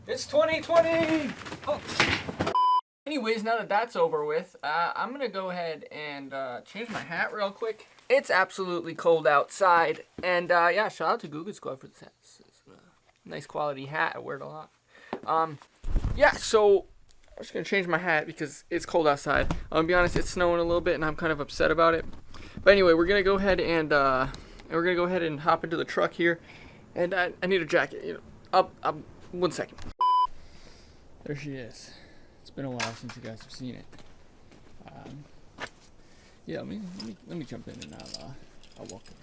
It's 2020! Oh. Anyways, now that that's over with, I'm gonna go ahead and change my hat real quick. It's absolutely cold outside, and yeah, shout out to Google Squad for this hat. This is a nice quality hat. I wear it a lot. Yeah, so I'm just gonna change my hat because it's cold outside. I'll be honest, it's snowing a little bit, and I'm kind of upset about it. But anyway, we're gonna go ahead and hop into the truck here, and I need a jacket. You know, up, 1 second. There she is. It's been a while since you guys have seen it. Yeah, let me jump in and I'll walk in.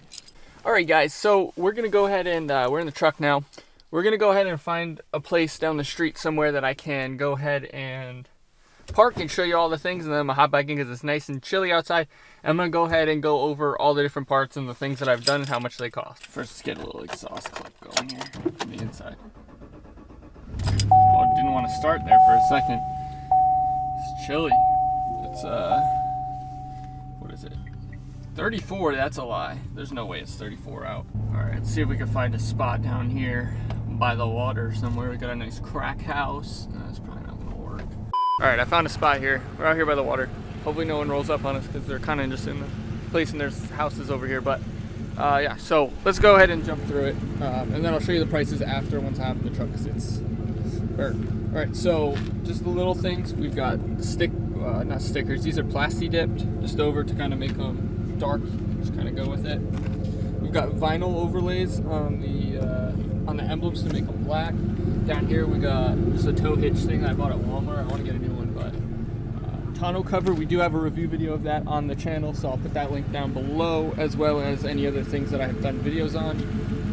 All right, guys. So we're gonna go ahead and we're in the truck now. We're gonna go ahead and find a place down the street somewhere that I can go ahead and park and show you all the things, and then I'm gonna hop back in because it's nice and chilly outside. I'm gonna go ahead and go over all the different parts and the things that I've done and how much they cost. First, let's get a little exhaust clip going here on the inside. Oh, didn't want to start there for a second. It's chilly. It's what is it? 34, that's a lie. There's no way it's 34 out. All right, let's see if we can find a spot down here by the water somewhere. We got a nice crack house. That's probably not gonna work. All right, I found a spot here. We're out here by the water. Hopefully no one rolls up on us because they're kind of just in the place and there's houses over here. But yeah, so let's go ahead and jump through it. And then I'll show you the prices after once I have the truck sits. All right, so just the little things. We've got not stickers. These are plasti dipped, just over to kind of make them dark. Just kind of go with it. We've got vinyl overlays on the emblems to make them black. Down here we got just a tow hitch thing that I bought at Walmart. I want to get a new one, but tonneau cover. We do have a review video of that on the channel, so I'll put that link down below, as well as any other things that I have done videos on.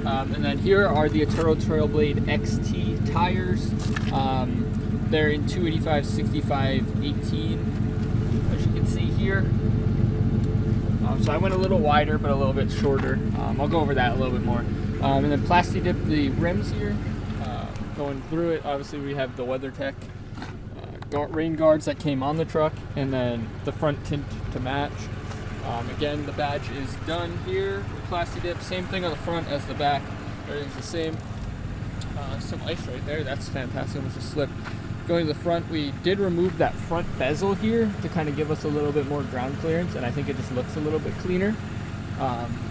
And then here are the Atturo Trailblade XT tires. They're in 285, 65, 18, as you can see here. So I went a little wider, but a little bit shorter. I'll go over that a little bit more. And then plasti dip the rims here. Going through it, obviously we have the WeatherTech rain guards that came on the truck, and then the front tint to match. Again, the badge is done here with plasti dip. Same thing on the front as the back. Everything's the same. Some ice right there. That's fantastic. Almost just slipped. Going to the front, we did remove that front bezel here to kind of give us a little bit more ground clearance, and I think it just looks a little bit cleaner.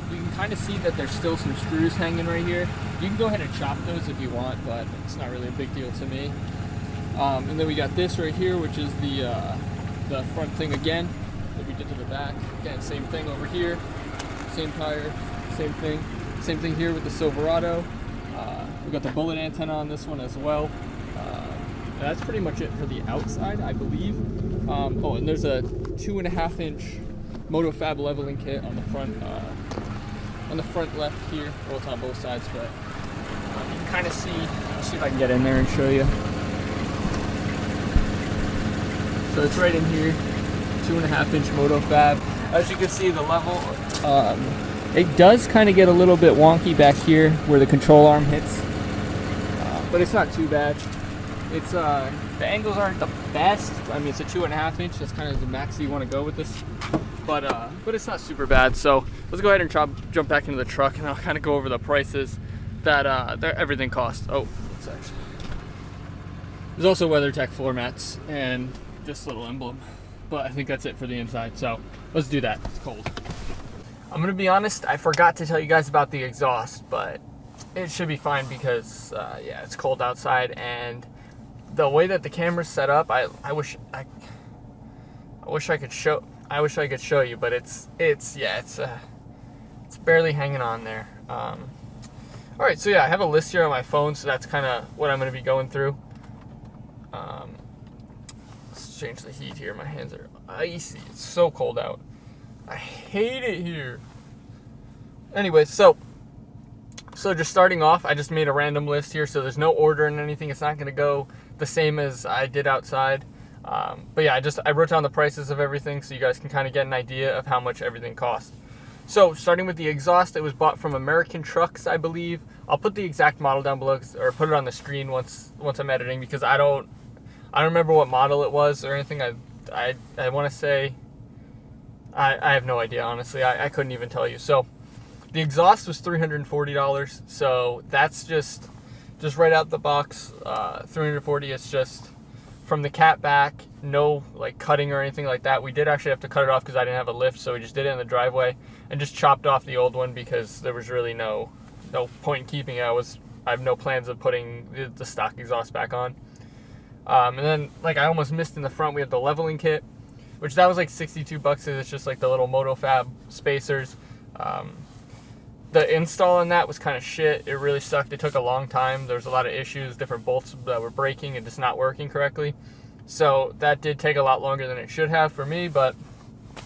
You can kind of see that there's still some screws hanging right here. You can go ahead and chop those if you want, but it's not really a big deal to me. And then we got this right here, which is the front thing again that we did to the back. Again, same thing over here, same tire, same thing. Same thing here with the Silverado. We got the bullet antenna on this one as well. And that's pretty much it for the outside, I believe. Oh, and there's a 2.5-inch MotoFab leveling kit on the front left here. Well, it's on both sides, but you can kind of see. Let's see if I can get in there and show you. So it's right in here, 2.5-inch MotoFab. As you can see, the level, it does kind of get a little bit wonky back here where the control arm hits, but it's not too bad. It's the angles aren't the best. I mean, it's a 2.5-inch. That's kind of the max you want to go with this, but it's not super bad. So let's go ahead and jump back into the truck, and I'll kind of go over the prices that everything costs. Oh, let's actually. There's also WeatherTech floor mats and this little emblem, but I think that's it for the inside. So let's do that. It's cold. I'm gonna be honest, I forgot to tell you guys about the exhaust, but it should be fine because yeah, it's cold outside, and the way that the camera's set up, I wish I could show you, but it's barely hanging on there. All right, so yeah, I have a list here on my phone, so that's kind of what I'm gonna be going through. Let's change the heat here. My hands are icy. It's so cold out. I hate it here. Anyway, so just starting off, I just made a random list here, so there's no order and anything. It's not going to go the same as I did outside. But yeah, I wrote down the prices of everything so you guys can kind of get an idea of how much everything costs. So starting with the exhaust, it was bought from American Trucks, I believe. I'll put the exact model down below, or put it on the screen once I'm editing, because I don't remember what model it was or anything. I want to say I have no idea, honestly. I couldn't even tell you. So the exhaust was $340, so that's just just right out the box, 340. It's just from the cat back, no like cutting or anything like that. We did actually have to cut it off because I didn't have a lift, so we just did it in the driveway and just chopped off the old one because there was really no point in keeping it. I have no plans of putting the stock exhaust back on. And then like I almost missed in the front, we had the leveling kit, which that was like $62. It's just like the little MotoFab spacers. The install on that was kind of shit. It really sucked. It took a long time. There was a lot of issues, different bolts that were breaking and just not working correctly. So that did take a lot longer than it should have for me, but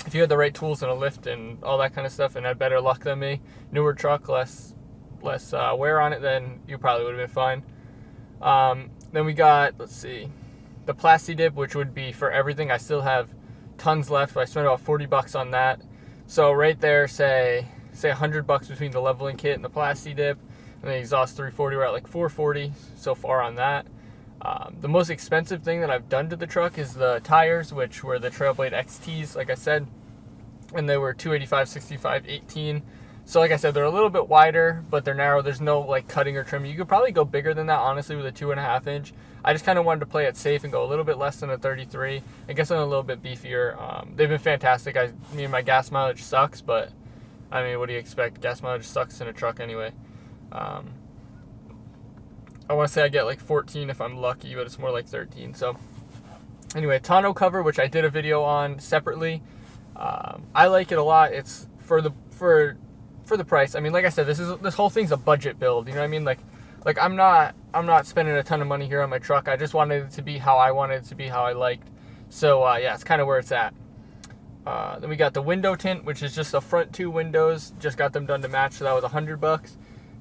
if you had the right tools and a lift and all that kind of stuff and had better luck than me, newer truck, less wear on it, then you probably would have been fine. Then we got, let's see, the Plasti Dip, which would be for everything. I still have tons left, but I spent about $40 on that. So right there, say $100 between the leveling kit and the Plasti Dip, and the exhaust 340. We're at like $440 so far on that. The most expensive thing that I've done to the truck is the tires, which were the Trailblade XTs, like I said, and they were 285, 65, 18. So like I said, they're a little bit wider, but they're narrow. There's no like cutting or trimming. You could probably go bigger than that, honestly, with a 2.5 inch. I just kind of wanted to play it safe and go a little bit less than a 33. I guess I'm a little bit beefier. They've been fantastic. My gas mileage sucks, but I mean, what do you expect? Gas mileage sucks in a truck anyway. I want to say I get like 14 if I'm lucky, but it's more like 13. So anyway, tonneau cover, which I did a video on separately. I like it a lot. It's for the price. I mean, like I said, this whole thing's a budget build. You know what I mean? Like I'm not spending a ton of money here on my truck. I just wanted it to be how I wanted it to be, how I liked. So yeah, it's kind of where it's at. Then we got the window tint, which is just the front two windows. Just got them done to match, so that was $100.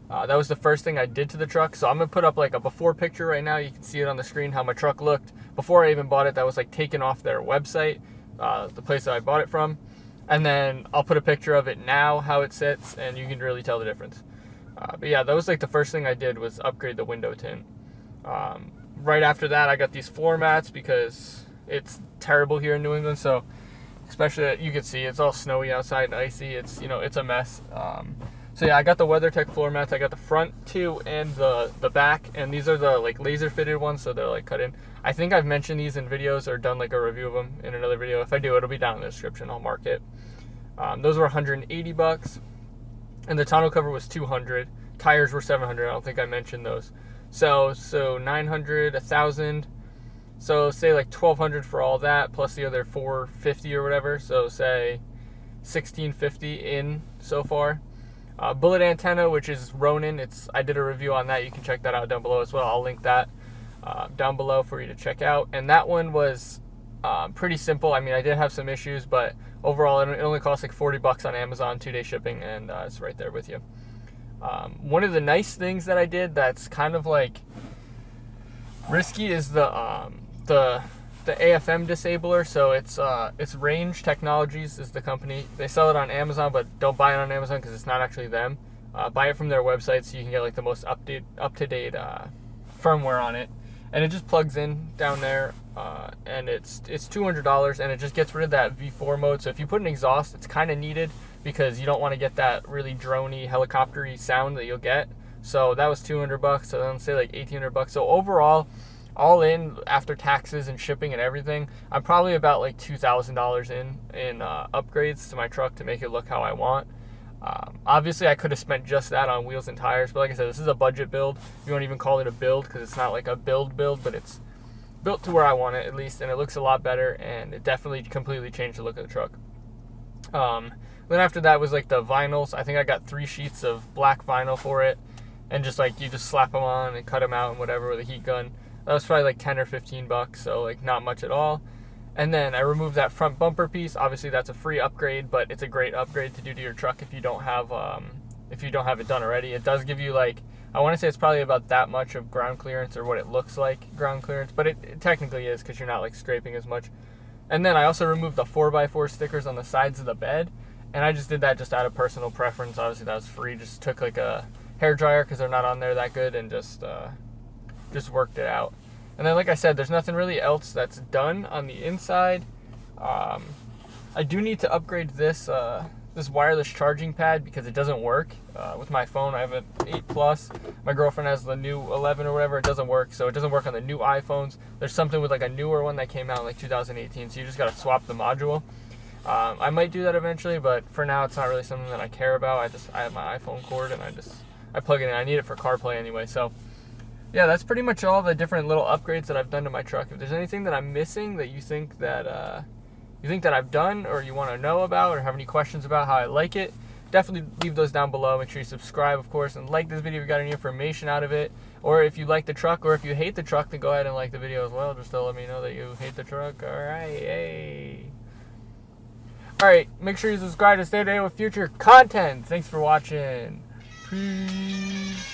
That was the first thing I did to the truck. So I'm gonna put up like a before picture right now. You can see it on the screen how my truck looked before I even bought it. That was like taken off their website, the place that I bought it from. And then I'll put a picture of it now, how it sits, and you can really tell the difference. But yeah, that was like the first thing I did was upgrade the window tint. Right after that, I got these floor mats because it's terrible here in New England. So especially, you can see it's all snowy outside and icy. It's a mess. So yeah, I got the WeatherTech floor mats. I got the front two and the back, and these are the like laser fitted ones, so they're like cut in. I think I've mentioned these in videos or done like a review of them in another video. If I do, it'll be down in the description. I'll mark it. Those were $180, and the tonneau cover was $200. Tires were $700. I don't think I mentioned those. So $900, $1,000. So say like $1,200 for all that, plus the other $450 or whatever. So say $1,650 in so far. Bullet antenna, which is Ronin. I did a review on that. You can check that out down below as well. I'll link that down below for you to check out. And that one was pretty simple. I mean, I did have some issues, but overall it only cost like $40 on Amazon, 2-day shipping, and it's right there with you. One of the nice things that I did that's kind of like risky is the AFM disabler. So it's Range Technologies is the company. They sell it on Amazon, but don't buy it on Amazon because it's not actually them. Buy it from their website so you can get like the most up-to-date firmware on it. And it just plugs in down there, and it's $200, and it just gets rid of that V4 mode. So if you put an exhaust, it's kind of needed because you don't want to get that really drony, helicopter-y sound that you'll get. So that was $200. So then say like $1,800. So overall, all in, after taxes and shipping and everything, I'm probably about like $2,000 in upgrades to my truck to make it look how I want. Obviously, I could have spent just that on wheels and tires, but like I said, this is a budget build. You won't even call it a build because it's not like a build, but it's built to where I want it at least, and it looks a lot better, and it definitely completely changed the look of the truck. Then after that was like the vinyls. I think I got 3 sheets of black vinyl for it, and just like you just slap them on and cut them out and whatever with a heat gun. That was probably like $10 or $15, so like not much at all. And then I removed that front bumper piece. Obviously that's a free upgrade, but it's a great upgrade to do to your truck if you don't have it done already. It does give you like, I want to say it's probably about that much of ground clearance, or what it looks like ground clearance, but it technically is because you're not like scraping as much. And then I also removed the 4x4 stickers on the sides of the bed, and I just did that just out of personal preference. Obviously that was free. Just took like a hair dryer because they're not on there that good, and just worked it out. And then, like I said, there's nothing really else that's done on the inside. I do need to upgrade this this wireless charging pad because it doesn't work with my phone. I have an 8 Plus. My girlfriend has the new 11 or whatever. It doesn't work, so it doesn't work on the new iPhones. There's something with like a newer one that came out in like 2018, so you just gotta swap the module. I might do that eventually, but for now it's not really something that I care about. I have my iPhone cord and I plug it in. I need it for CarPlay anyway. So yeah, that's pretty much all the different little upgrades that I've done to my truck. If there's anything that I'm missing that you think that I've done or you want to know about or have any questions about how I like it, definitely leave those down below. Make sure you subscribe, of course, and like this video if you got any information out of it. Or if you like the truck, or if you hate the truck, then go ahead and like the video as well, just to let me know that you hate the truck. Alright, hey. Alright, make sure you subscribe to stay up to date with future content. Thanks for watching. Peace.